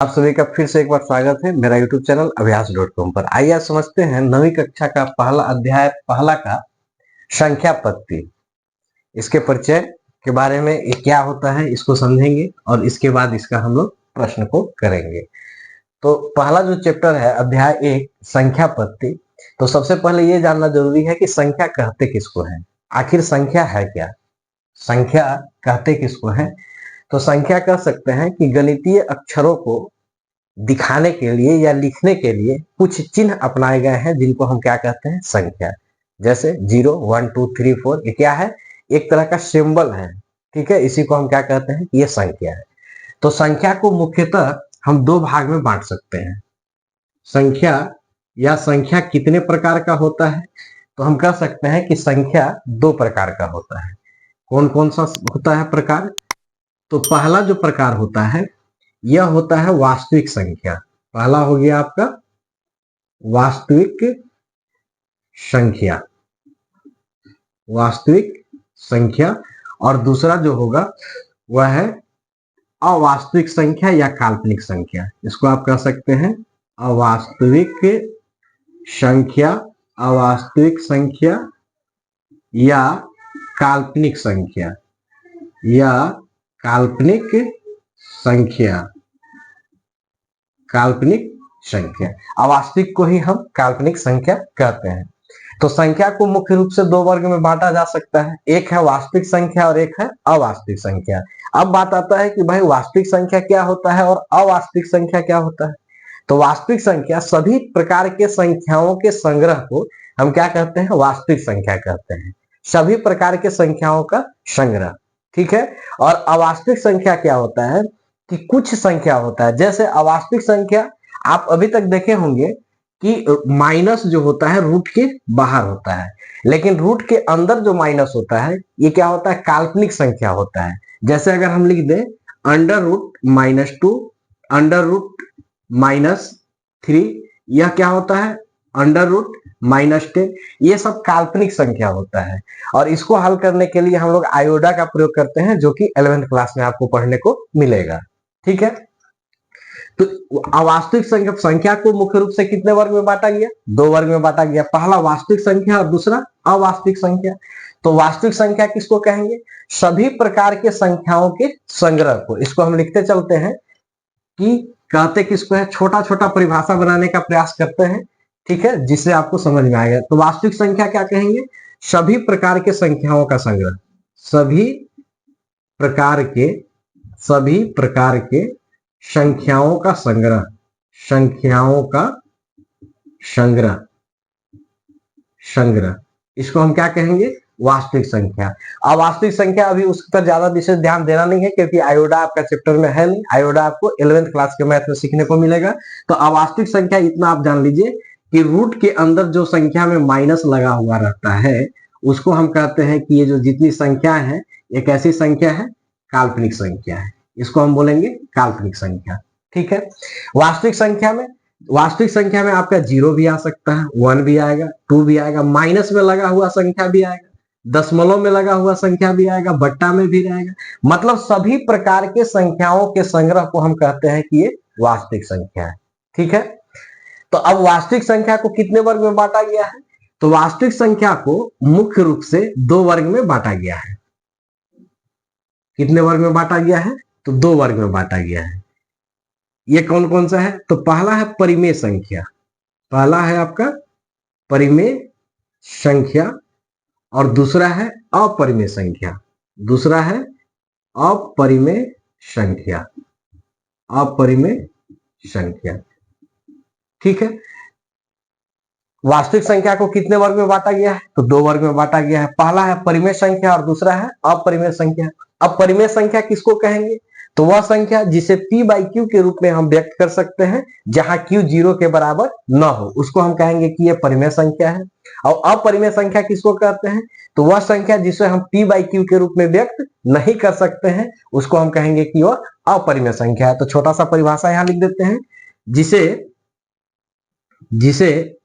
आप सभी का फिर से एक बार स्वागत है मेरा YouTube चैनल अभ्यास.com पर। आइए आज समझते हैं नवीं कक्षा का पहला अध्याय पहला का संख्या पत्ती। इसके परिचय के बारे में ये क्या होता है इसको समझेंगे और इसके बाद इसका हम लोग प्रश्न को करेंगे। तो पहला जो चैप्टर है अध्याय 1 संख्या पत्ती। तो सबसे पहले ये जानना जरूरी है कि संख्या कहते किसको है, आखिर संख्या है क्या, संख्या कहते किसको है। तो संख्या कह सकते हैं कि गणितीय अक्षरों को दिखाने के लिए या लिखने के लिए कुछ चिन्ह अपनाए गए हैं जिनको हम क्या कहते हैं, संख्या। जैसे 0 1 2 3 4 ये क्या है, एक तरह का सिंबल है, ठीक है, इसी को हम क्या कहते हैं, ये संख्या है। तो संख्या को मुख्यतः हम दो भाग में बांट सकते हैं। संख्या या संख्या कितने प्रकार का होता है, तो हम कह सकते हैं कि संख्या दो प्रकार का होता है। कौन कौन सा होता है प्रकार, तो पहला जो प्रकार होता है यह होता है वास्तविक संख्या। पहला हो गया आपका वास्तविक संख्या, वास्तविक संख्या। और दूसरा जो होगा वह है अवास्तविक संख्या या काल्पनिक संख्या। इसको आप कह सकते हैं अवास्तविक संख्या, अवास्तविक संख्या या काल्पनिक संख्या, या काल्पनिक संख्या, काल्पनिक संख्या। अवास्तविक को ही हम काल्पनिक संख्या कहते हैं। तो संख्या को मुख्य रूप से दो वर्ग में बांटा जा सकता है, एक है वास्तविक संख्या और एक है अवास्तविक संख्या। अब बात आता है कि भाई वास्तविक संख्या क्या होता है और अवास्तविक संख्या क्या होता है। तो वास्तविक संख्या सभी प्रकार के संख्याओं के संग्रह को हम क्या कहते हैं, वास्तविक संख्या कहते हैं, सभी प्रकार के संख्याओं का संग्रह, ठीक है। और अवास्तविक संख्या क्या होता है कि कुछ संख्या होता है, जैसे अवास्तविक संख्या आप अभी तक देखे होंगे कि माइनस जो होता है रूट के बाहर होता है, लेकिन रूट के अंदर जो माइनस होता है ये क्या होता है, काल्पनिक संख्या होता है। जैसे अगर हम लिख दें √-2 √-3, यह क्या होता है √-10, ये सब काल्पनिक संख्या होता है। और इसको हल करने के लिए हम लोग आयोडा का प्रयोग करते हैं, जो कि 11th क्लास में आपको पढ़ने को मिलेगा, ठीक है। तो अवास्तविक संख्या को मुख्य रूप से कितने वर्ग में बांटा गया, दो वर्ग में बांटा गया। पहला वास्तविक संख्या और दूसरा अवास्तविक संख्या। तो वास्तविक संख्या किसको कहेंगे, सभी प्रकार के संख्याओं के संग्रह को। इसको हम लिखते चलते हैं कि कहते किसको है, छोटा छोटा परिभाषा बनाने का प्रयास करते हैं, ठीक है, जिससे आपको समझ में आएगा। तो वास्तविक संख्या क्या कहेंगे, सभी प्रकार के संख्याओं का संग्रह, सभी प्रकार के संख्याओं का संग्रह, संख्याओं का संग्रह, इसको हम क्या कहेंगे, वास्तविक संख्या। अवास्तविक संख्या अभी उस पर ज्यादा विशेष ध्यान देना नहीं है, क्योंकि आयोडा आपका चैप्टर में है नहीं। आयोडा आपको 11th क्लास के मैथ में सीखने को मिलेगा। तो अवास्तविक संख्या इतना आप जान लीजिए कि रूट के अंदर जो संख्या में माइनस लगा हुआ रहता है उसको हम कहते हैं कि ये जो जितनी संख्या है एक ऐसी संख्या है, काल्पनिक संख्या है, इसको हम बोलेंगे काल्पनिक संख्या, ठीक है। वास्तविक संख्या में आपका 0 भी आ सकता है, 1 भी आएगा, 2 भी आएगा, माइनस में लगा हुआ संख्या भी आएगा, दशमलव में लगा हुआ संख्या भी आएगा, बट्टा में भी रहेगा। मतलब सभी प्रकार के संख्याओं के संग्रह को हम कहते हैं कि ये वास्तविक संख्या है, ठीक है। तो अब वास्तविक संख्या को कितने वर्ग में बांटा गया है, तो वास्तविक संख्या को मुख्य रूप से दो वर्ग में बांटा गया है। कितने वर्ग में बांटा गया है, तो दो वर्ग में बांटा गया है। ये कौन कौन सा है, तो पहला है परिमेय संख्या, पहला है आपका परिमेय संख्या, और दूसरा है अपरिमेय संख्या, दूसरा है अपरिमेय संख्या, अपरिमेय संख्या, ठीक है। वास्तविक संख्या को कितने वर्ग में बांटा गया है, तो दो वर्ग में बांटा गया है। पहला है परिमेय संख्या और दूसरा है अपरिमेय संख्या। अब परिमेय संख्या किसको कहेंगे, तो वह संख्या जिसे p/q के रूप में हम व्यक्त कर सकते हैं, जहां q 0 के बराबर न हो, उसको हम कहेंगे कि यह परिमेय संख्या है। और अपरिमेय संख्या किसको कहते हैं, तो वह संख्या जिसे हम p/q के रूप में व्यक्त नहीं कर सकते हैं, उसको हम कहेंगे कि वह अपरिमेय संख्या है। तो छोटा सा परिभाषा यहां लिख देते हैं, जिसे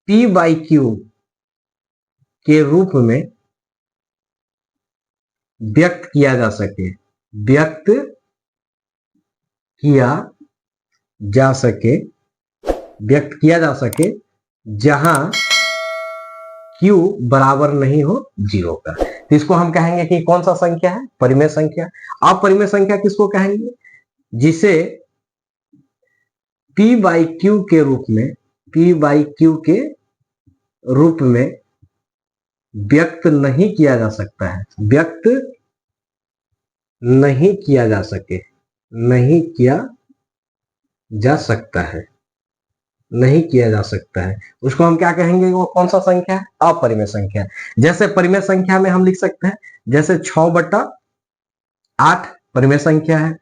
p/q के रूप में व्यक्त किया जा सके, व्यक्त किया जा सके, व्यक्त किया जा सके जहां Q बराबर नहीं हो 0 का। तो इसको हम कहेंगे कि कौन सा संख्या है? परिमेय संख्या। अपरिमेय संख्या किसको कहेंगे? जिसे P बाई Q के रूप में, P बाई Q के रूप में व्यक्त नहीं किया जा सकता है, व्यक्त नहीं किया जा सके, नहीं किया जा सकता है, नहीं किया जा सकता है, उसको हम क्या कहेंगे? वो कौन सा संख्या है? अपरिमेय संख्या। जैसे परिमेय संख्या में हम लिख सकते हैं, जैसे 6/8 परिमेय संख्या है,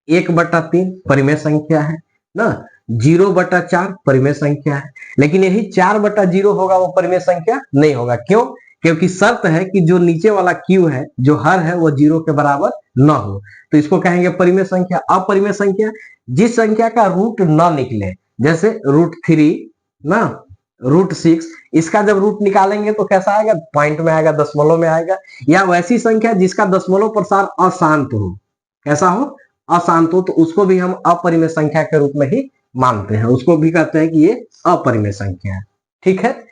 1/3 परिमेय संख्या है ना, 0/4 परिमेय संख्या है। लेकिन यही 4/0 होगा वो परिमेय संख्या नहीं होगा। क्यों? क्योंकि शर्त है कि जो नीचे वाला Q है, जो हर है, वो 0 के बराबर न हो। तो इसको कहेंगे परिमेय संख्या। अपरिमेय संख्या जिस संख्या का रूट न निकले, जैसे √3 ना, √6, इसका जब रूट निकालेंगे तो कैसा आएगा? पॉइंट में आएगा, दशमलव में आएगा। या वैसी संख्या जिसका दशमलव प्रसार अशांत हो, कैसा हो? अशांत हो, तो उसको भी हम अपरिमेय संख्या के रूप में ही मानते हैं, उसको भी कहते हैं कि ये अपरिमेय संख्या है। ठीक है।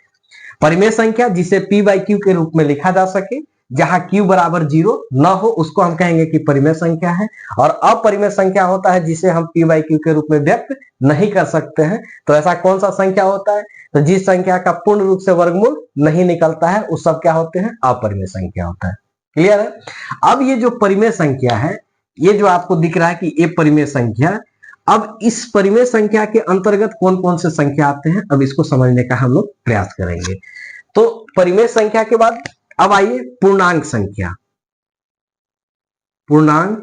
परिमेय संख्या जिसे P बाई Q के रूप में लिखा जा सके, जहां Q बराबर 0 न हो, उसको हम कहेंगे कि परिमेय संख्या है। और अपरिमेय संख्या होता है जिसे हम P बाई Q के रूप में व्यक्त नहीं कर सकते हैं। तो ऐसा कौन सा संख्या होता है? तो जिस संख्या का पूर्ण रूप से वर्गमूल नहीं निकलता है, उस सब क्या होते हैं? अपरिमेय संख्या होता है। क्लियर है? अब ये जो परिमेय संख्या है, ये जो आपको दिख रहा है कि ये परिमेय संख्या, अब इस परिमेय संख्या के अंतर्गत कौन कौन से संख्या आते हैं, अब इसको समझने का हम लोग प्रयास करेंगे। तो परिमेय संख्या के बाद अब आइए पूर्णांक संख्या। पूर्णांक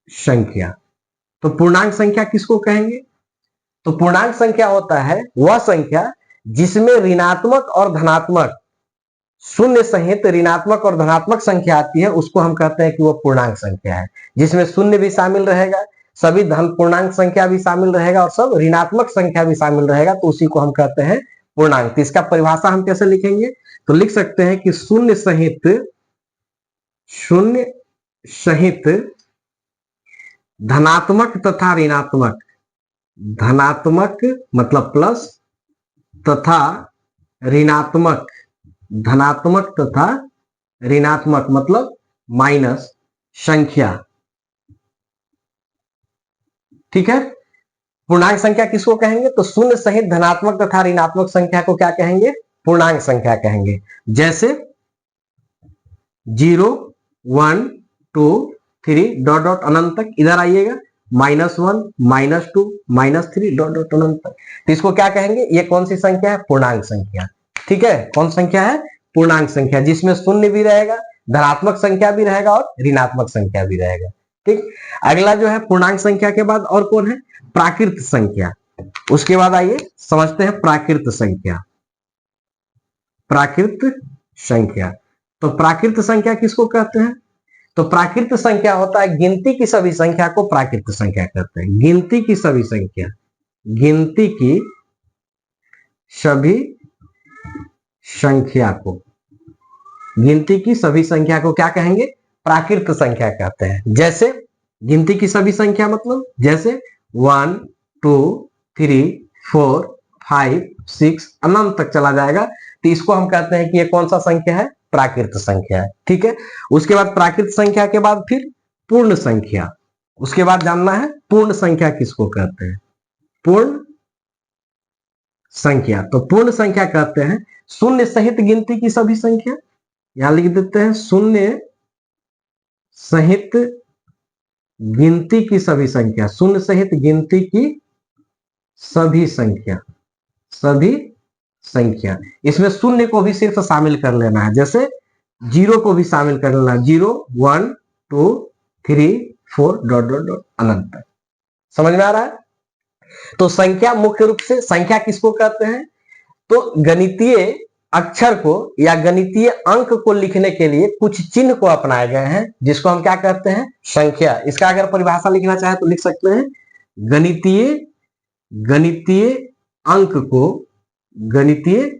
संख्या, तो पूर्णांक संख्या किसको कहेंगे? तो पूर्णांक संख्या होता है वह संख्या जिसमें ऋणात्मक और धनात्मक, शून्य सहित ऋणात्मक और धनात्मक संख्या आती है, उसको हम कहते हैं कि वो पूर्णांक संख्या है। जिसमें शून्य भी शामिल रहेगा, सभी धन पूर्णांक संख्या भी शामिल रहेगा और सब ऋणात्मक संख्या भी शामिल रहेगा, तो उसी को हम कहते हैं पूर्णांक। तो इसका परिभाषा हम कैसे लिखेंगे? तो लिख सकते हैं कि शून्य सहित धनात्मक तथा ऋणात्मक, धनात्मक मतलब प्लस, तथा ऋणात्मक, धनात्मक तथा ऋणात्मक मतलब माइनस संख्या। ठीक है। पूर्णांक संख्या किसको कहेंगे? तो शून्य सहित धनात्मक तथा ऋणात्मक संख्या को क्या कहेंगे? पूर्णांक संख्या कहेंगे। जैसे 0, 1, 2, 3 डॉट डॉट अनंत तक, इधर आइएगा -1, -2, -3 डॉट डॉट अनंत तक, तो इसको क्या कहेंगे? ये कौन सी संख्या है? पूर्णांक संख्या। ठीक है। कौन संख्या है? पूर्णांक संख्या, जिसमें शून्य भी रहेगा, धनात्मक संख्या भी रहेगा और ऋणात्मक संख्या भी रहेगा। ठीक। अगला जो है पूर्णांक संख्या के बाद और कौन है? प्राकृत संख्या। उसके बाद आइए समझते हैं प्राकृत संख्या। प्राकृत संख्या, तो प्राकृत संख्या किसको कहते हैं? तो प्राकृत संख्या होता है गिनती की सभी संख्या को प्राकृत संख्या कहते हैं। गिनती की सभी संख्या, गिनती की सभी संख्या को, गिनती की सभी संख्या को क्या कहेंगे? प्राकृत संख्या कहते हैं। जैसे गिनती की सभी संख्या मतलब जैसे 1, 2, 3, 4, 5, 6 अनंत तक चला जाएगा, तो इसको हम कहते हैं कि ये कौन सा संख्या है? प्राकृत संख्या है। ठीक है। उसके बाद प्राकृत संख्या के बाद फिर पूर्ण संख्या। उसके बाद जानना है पूर्ण संख्या किसको कहते हैं? पूर्ण संख्या, तो पूर्ण संख्या कहते हैं शून्य सहित गिनती की सभी संख्या। यहां लिख देते हैं शून्य सहित गिनती की सभी संख्या, शून्य सहित गिनती की सभी संख्या, सभी संख्या। इसमें शून्य को भी सिर्फ शामिल कर लेना है, जैसे 0 को भी शामिल कर लेना है, 0, 1, 2, 3, 4 डॉट डॉट डॉट अनंत तक। समझ में आ रहा है? तो संख्या मुख्य रूप से, संख्या किसको कहते हैं? तो गणितीय अक्षर को या गणितीय अंक को लिखने के लिए कुछ चिन्ह को अपनाए गए हैं, जिसको हम क्या कहते हैं? संख्या। इसका अगर परिभाषा लिखना चाहे तो लिख सकते हैं गणितीय अंक को, गणितीय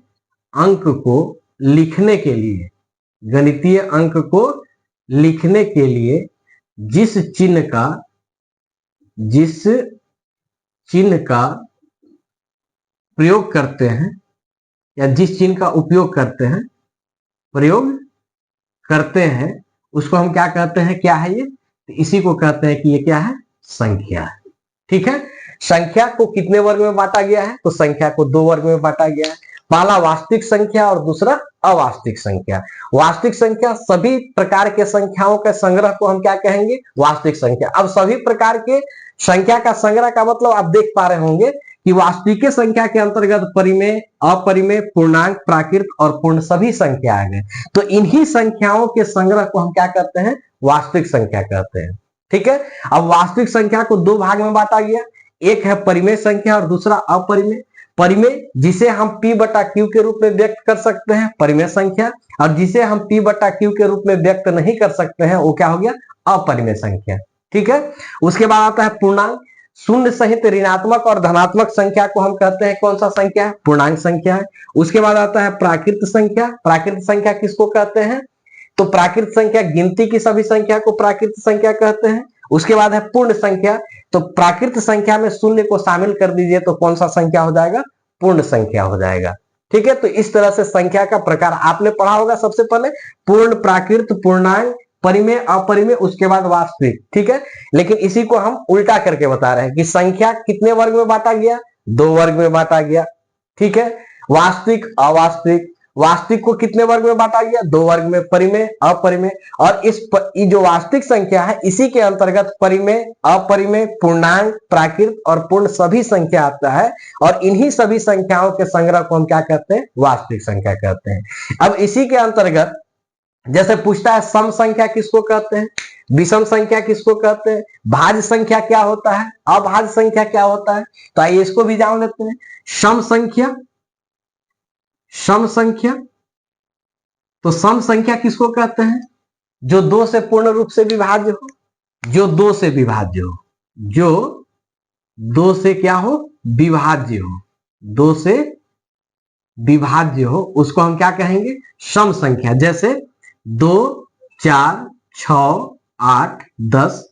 अंक को लिखने के लिए, गणितीय अंक को लिखने के लिए जिस चिन्ह चिन्ह का प्रयोग करते हैं या जिस चिन्ह का उपयोग करते हैं, प्रयोग करते हैं, उसको हम क्या कहते हैं, क्या है ये, तो इसी को कहते हैं कि ये क्या है, संख्या है। ठीक है, संख्या को कितने वर्ग में बांटा गया है, तो संख्या को दो वर्ग में बांटा गया है। पहला वास्तविक संख्या और दूसरा अवास्तविक संख्या। वास्तविक संख्या सभी प्रकार के संख्याओं के संग्रह को हम क्या कहेंगे, वास्तविक संख्या। अब सभी प्रकार के संख्या का संग्रह का मतलब आप देख पा रहे होंगे कि वास्तविक संख्या के अंतर्गत परिमेय, अपरिमेय, पूर्णांक, प्राकृत और पूर्ण सभी संख्या आ गए। तो इन्हीं संख्याओं के संग्रह को हम क्या कहते हैं, वास्तविक संख्या कहते हैं। ठीक है, अब वास्तविक संख्या को दो भाग में बांटा गया, एक है परिमेय संख्या और दूसरा अपरिमेय। परिमेय जिसे हम p बटा q के रूप में व्यक्त कर सकते हैं, परिमेय संख्या, और जिसे हम p बटा q के रूप में व्यक्त नहीं कर सकते हैं, वो क्या हो गया, अपरिमेय संख्या। ठीक है, उसके बाद आता है पूर्णांक। शून्य सहित ऋणात्मक और धनात्मक संख्या को हम कहते हैं कौन सा संख्या है, पूर्णांक संख्या है। उसके बाद आता है प्राकृत संख्या। प्राकृत संख्या किसको कहते हैं, तो प्राकृत संख्या गिनती की सभी संख्या को प्राकृत संख्या कहते हैं। उसके बाद है पूर्ण संख्या। तो प्राकृत संख्या में शून्य को शामिल कर दीजिए तो कौन सा संख्या हो जाएगा, पूर्ण संख्या हो जाएगा। ठीक है, तो इस तरह से संख्या का प्रकार आपने पढ़ा होगा सबसे पहले, पूर्ण, प्राकृत, पूर्णांक, परिमेय, अपरिमेय, उसके बाद वास्तविक। ठीक है, लेकिन इसी को हम उल्टा करके बता रहे हैं कि संख्या कितने वर्ग में बांटा गया, दो वर्ग में बांटा गया। ठीक है, वास्तविक, अवास्तविक। वास्तविक को कितने वर्ग में बांटा गया, दो वर्ग में, परिमेय, अपरिमेय। और जो वास्तविक संख्या है इसी के अंतर्गत परिमेय, अपरिमेय, पूर्णांक, प्राकृत और पूर्ण सभी संख्या आता है। और इन्हीं सभी संख्याओं के संग्रह को हम क्या कहते हैं, वास्तविक संख्या कहते हैं। अब इसी के अंतर्गत जैसे पूछता है सम संख्या किसको कहते हैं, विषम संख्या किसको कहते हैं, भाज्य संख्या क्या होता है, अभाज्य संख्या क्या होता है, तो आइए इसको भी जान लेते हैं। सम संख्या, सम संख्या, तो सम संख्या किसको कहते हैं, जो दो से पूर्ण रूप से विभाज्य हो, जो दो से विभाज्य हो, जो दो से क्या हो, विभाज्य हो, दो से विभाज्य हो, उसको हम क्या कहेंगे, सम संख्या। जैसे 2, 4, 6, 8, 10 ...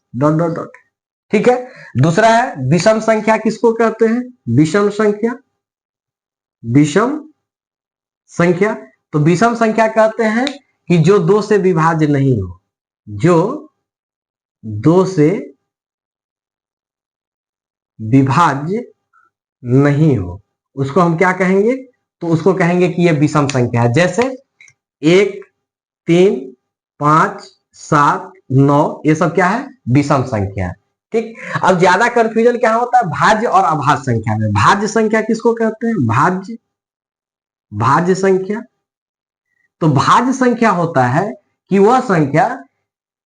ठीक है, दूसरा है विषम संख्या किसको कहते हैं, विषम संख्या, विषम संख्या। तो विषम संख्या कहते हैं कि जो दो से विभाज्य नहीं हो, जो दो से विभाज्य नहीं हो, उसको हम क्या कहेंगे, तो उसको कहेंगे कि यह विषम संख्या है। जैसे 1, 3, 5, 7, 9, ये सब क्या है, विषम संख्या। ठीक, अब ज्यादा कंफ्यूजन क्या होता है भाज्य और अभाज्य संख्या में। भाज्य संख्या किसको कहते हैं, भाज्य, भाज्य संख्या। तो भाज्य संख्या होता है कि वह संख्या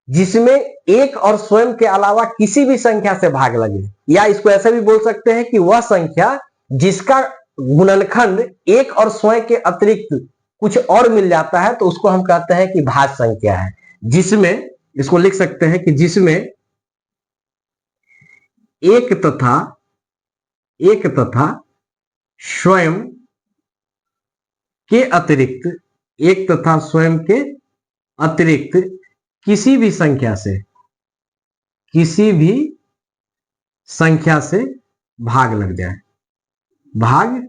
जिसमें एक और स्वयं के अलावा किसी भी संख्या से भाग लगे, या इसको ऐसे भी बोल सकते हैं कि वह संख्या जिसका गुणनखंड एक और स्वयं के अतिरिक्त कुछ और मिल जाता है, तो उसको हम कहते हैं कि भाज्य संख्या है। जिसमें, इसको लिख सकते हैं कि जिसमें एक तथा स्वयं के अतिरिक्त, एक तथा स्वयं के अतिरिक्त किसी भी संख्या से, किसी भी संख्या से भाग लग जाए, भाग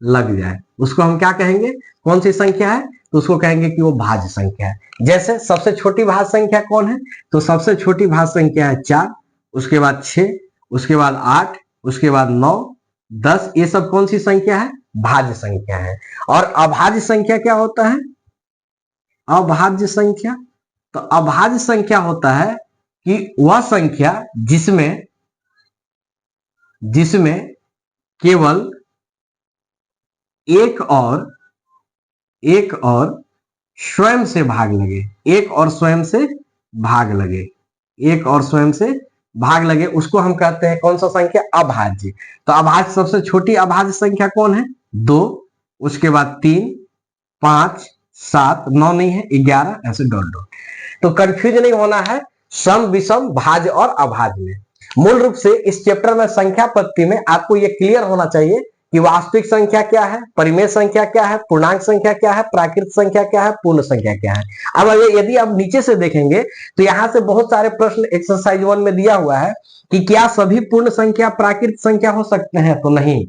लग जाए, उसको हम क्या कहेंगे, कौन सी संख्या है, तो उसको कहेंगे कि वो भाज्य संख्या है। जैसे सबसे छोटी भाज्य संख्या कौन है, तो सबसे छोटी भाज्य संख्या है 4, उसके बाद 6, उसके बाद 8, उसके बाद 9, 10, ये सब कौन सी संख्या है, भाज्य संख्या है। और अभाज्य संख्या क्या होता है, अभाज्य संख्या, तो अभाज्य संख्या होता है कि वह संख्या जिसमें केवल एक और स्वयं से भाग लगे, एक और स्वयं से भाग लगे, एक और स्वयं से भाग लगे, उसको हम कहते हैं कौन सा संख्या, अभाज्य। तो अभाज्य, सबसे छोटी अभाज्य संख्या कौन है, 2, उसके बाद 3, 5, 7, 9 नहीं है, 11, ऐसे ... तो कंफ्यूज नहीं होना है सम, विषम, भाज्य और अभाज्य में। मूल रूप से इस चैप्टर में संख्या पद्धति में आपको यह क्लियर होना चाहिए कि वास्तविक संख्या क्या है, परिमेय संख्या क्या है, पूर्णांक संख्या क्या है, प्राकृत संख्या क्या है, पूर्ण संख्या क्या है। अब यदि आप नीचे से देखेंगे तो यहां से बहुत सारे प्रश्न एक्सरसाइज 1 में दिया हुआ है कि क्या सभी पूर्ण संख्या प्राकृत संख्या हो सकते हैं, तो नहीं,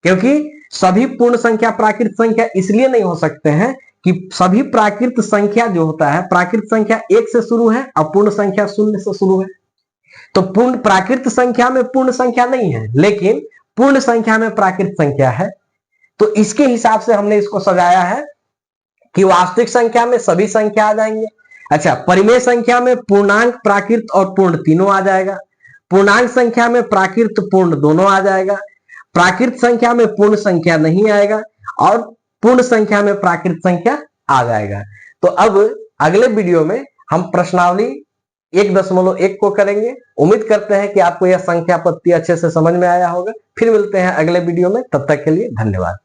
क्योंकि सभी पूर्ण संख्या प्राकृत संख्या इसलिए नहीं हो सकते हैं कि सभी प्राकृत संख्या जो होता है, प्राकृत संख्या 1 से शुरू है और पूर्ण संख्या 0 से शुरू है। तो पूर्ण प्राकृत संख्या में पूर्ण संख्या नहीं है, लेकिन पूर्ण संख्या में प्राकृत संख्या है। तो इसके हिसाब से हमने इसको सजाया है कि वास्तविक संख्या में सभी संख्या आ जाएंगे। अच्छा, परिमेय संख्या में पूर्णांक, प्राकृत और पूर्ण तीनों आ जाएगा। पूर्णांक संख्या में प्राकृत पूर्ण दोनों आ जाएगा। प्राकृत संख्या में पूर्ण संख्या नहीं आएगा और पूर्ण संख्या में प्राकृत संख्या आ जाएगा। तो अब अगले वीडियो में हम प्रश्नावली 1.1 को करेंगे। उम्मीद करते हैं कि आपको यह संख्या पत्ती अच्छे से समझ में आया होगा। फिर मिलते हैं अगले वीडियो में, तब तक के लिए धन्यवाद।